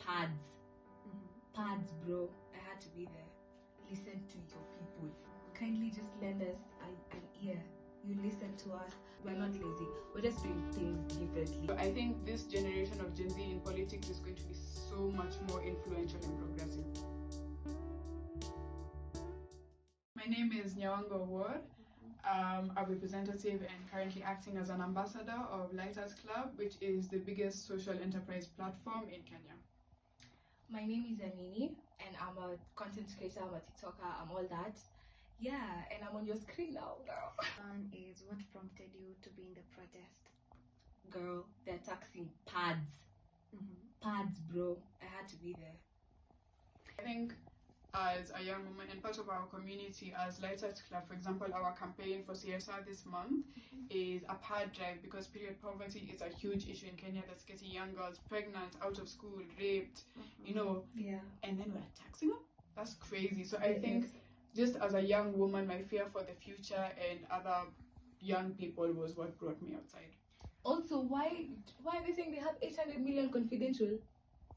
pads. Pads, bro. I had to be there. Listen to your people. Kindly just lend us an ear. You listen to us. We're not lazy. We're just doing things differently. I think this generation of Gen Z in politics is going to be so much more influential and progressive. My name is Nyawanga Ward. I'm a representative and currently acting as an ambassador of Lighters Club, which is the biggest social enterprise platform in Kenya. My name is Anini, and I'm a content creator, I'm a TikToker, I'm all that. Yeah, and I'm on your screen now, girl. One is, what prompted you to be in the protest? Girl, they're taxing pads. Pads, bro. I had to be there. I think as a young woman and part of our community as Lighters Club, for example, our campaign for CSR this month is a pad drive, because period poverty is a huge issue in Kenya that's getting young girls pregnant, out of school, raped, you know. Yeah. And then we're taxing them? That's crazy. So I think just as a young woman, my fear for the future and other young people was what brought me outside. Also, why are they saying they have 800 million confidential?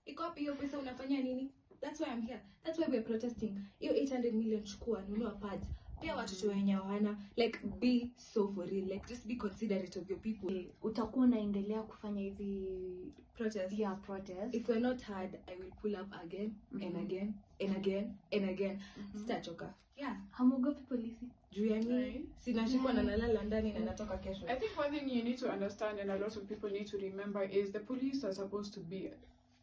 Iko wapi hiyo pesa unafanya nini? That's why I'm here. That's why we're protesting. Hiyo 800 million chukua, nunua pads. Pia watoto wenye hawana. Like, be so for real. Like, just be considerate of your people. Utakuwa unaendelea kufanya hizi protest. Yeah, protest. If we're not hard, I will pull up again and again and again and again. Sitachoka. Yeah. Hamuogopi polisi? Juu ya nini? Sinashikwa na nalala ndani na natoka kesho. I think one thing you need to understand, and a lot of people need to remember, is the police are supposed to be,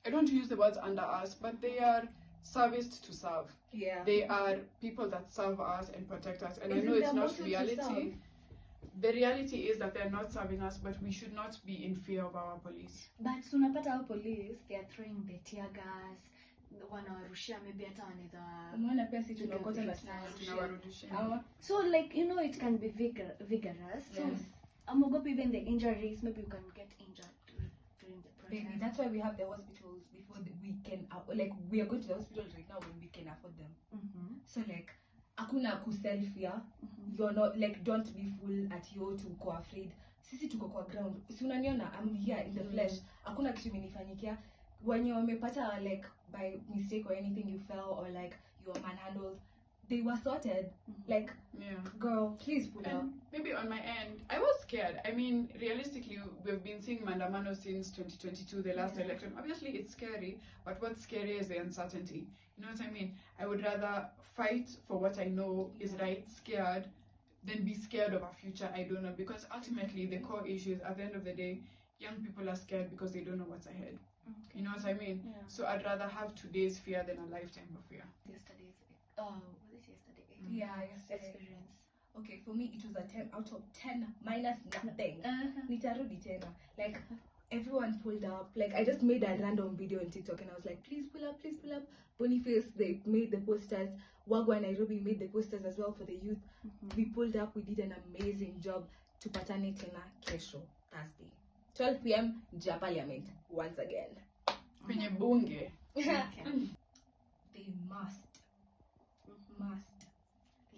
I don't use the words under us, but they are serviced to serve. Yeah. They are people that serve us and protect us. And I know it's not reality. The reality is that they're not serving us, but we should not be in fear of our police. But unapata our police, they are throwing the tear gas, wanawarushia, maybe hata wanaweza. Umeona pia sisi tunakota na tunawarushia. So like, you know, it can be vigorous. So Yes. hamuogopi even the injuries, maybe you can get injured during the protest. Baby, that's why we have the hospitals before we can, like, we are going to the hospitals right now when we can afford them. So like, hakuna kuselfia. You're not, like, don't be fool at you to go afraid. Sisi tuko kwa ground. Si unaniona, I'm here in the flesh. Hakuna kitu imenifanyikia. When you wamepata, like, by mistake or anything you fell or like you were manhandled, they were sorted. Like, girl, please pull up. Maybe on my end, I was scared. I mean, realistically, we've been seeing maandamano since 2022, the last election. Obviously, it's scary, but what's scary is the uncertainty. You know what I mean? I would rather fight for what I know is right, scared, than be scared of a future I don't know. Because ultimately, the core issue is, at the end of the day, young people are scared because they don't know what's ahead. You know what I mean? Yeah. So I'd rather have today's fear than a lifetime of fear. Yesterday's, was it yesterday? Yeah, yesterday. Experience. Okay, for me it was a 10 out of 10 minus nothing. Nitarudi tena. Like, everyone pulled up. Like, I just made a random video on TikTok and I was like, please pull up, please pull up. Boniface, they made the posters. Wagwa Nairobi made the posters as well for the youth. We pulled up, we did an amazing job. Tupatane tena kesho, Thursday. 12 p.m. Nje Parliament once again. Kwenye bunge. They must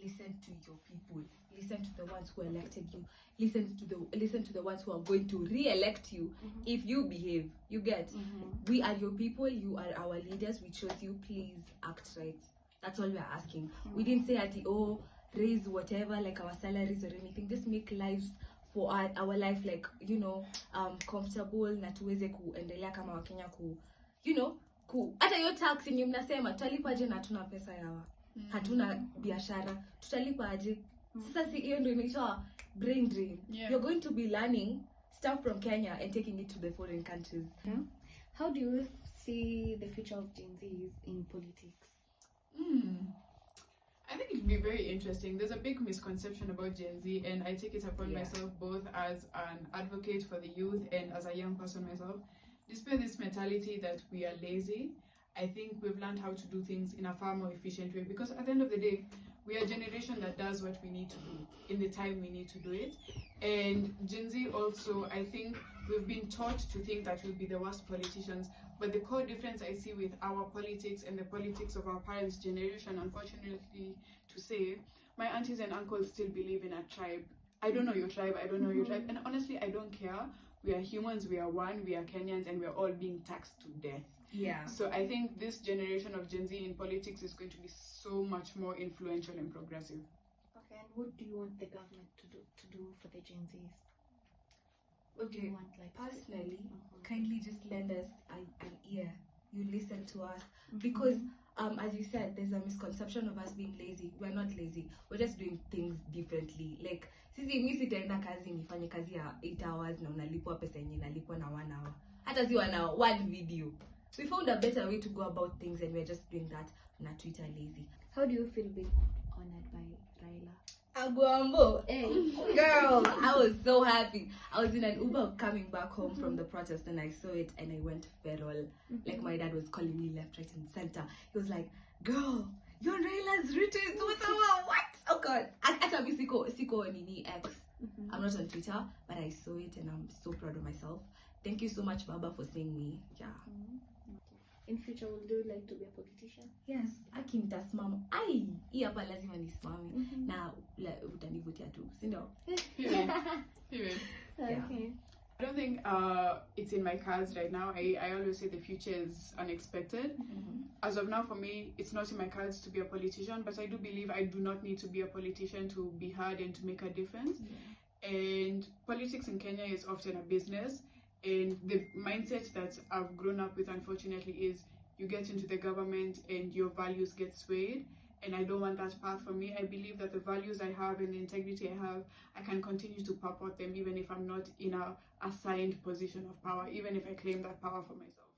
listen to your people. Listen to the ones who elected you. Listen to the ones who are going to re-elect you. If you behave, you get. We are your people. You are our leaders. We chose you. Please act right. That's all we are asking. We didn't say at raise whatever, like our salaries or anything. Just make lives for our life, like, you know, comfortable, na tuweze kuendelea kama Wakenya you know, hata hiyo tax yenye mnasema tutalipa aje na hatuna pesa yawa. Hatuna biashara, tutalipa aje? Sasa si hiyo ndio inaitwa brain drain. You're going to be learning stuff from Kenya and taking it to the foreign countries. How do you see the future of Gen Zs in politics? I think it would be very interesting. There's a big misconception about Gen Z, and I take it upon myself both as an advocate for the youth and as a young person myself. Despite this mentality that we are lazy, I think we've learned how to do things in a far more efficient way, because at the end of the day, we are a generation that does what we need to do in the time we need to do it. And Gen Z also, I think we've been taught to think that we'll be the worst politicians, but the core difference I see with our politics and the politics of our parents' generation, unfortunately to say, my aunties and uncles still believe in a tribe. I don't know your tribe, I don't know your tribe, and honestly I don't care. we are humans, we are one, we are Kenyans, and we are all being taxed to death. Yeah. So I think this generation of Gen Z in politics is going to be so much more influential and progressive. Okay, and what do you want the government to do for the Gen Zs? What do Okay, you want, like, personally, Mhm. kindly just lend us an ear. You listen to us. Mhm. Because as you said, there's a misconception of us being lazy. We're not lazy. We're just doing things differently. Like, sisi mi sitaenda kazi nifanye kazi ya 8 hours na unalipwa pesa yenye nalipwa na 1 hour. Hata si 1 hour, one video. We found a better way to go about things and we're just doing that na Twitter lazy. How do you feel being honored by Raila? Aguambo. Hey. Girl, I was so happy. I was in an Uber coming back home from the protest and I saw it and I went feral. Like my dad was calling me left, right, and center. He was like, "Girl, you're on Raila's retweets. What? Oh God!" Ata mi siko nini X. I'm not on Twitter, but I saw it and I'm so proud of myself. Thank you so much, Baba, for seeing me. Yeah. In future, would you like to be a politician? Yes, akinitasimama. Ai, hii hapa lazima nisimame. Na utanivutia tu, si ndio? Period. Okay. I don't think it's in my cards right now. I always say the future is unexpected. As of now, for me, it's not in my cards to be a politician, but I do believe I do not need to be a politician to be heard and to make a difference. And politics in Kenya is often a business. And the mindset that I've grown up with, unfortunately, is you get into the government and your values get swayed. And I don't want that path for me. I believe that the values I have and the integrity I have, I can continue to purport them even if I'm not in a assigned position of power, even if I claim that power for myself.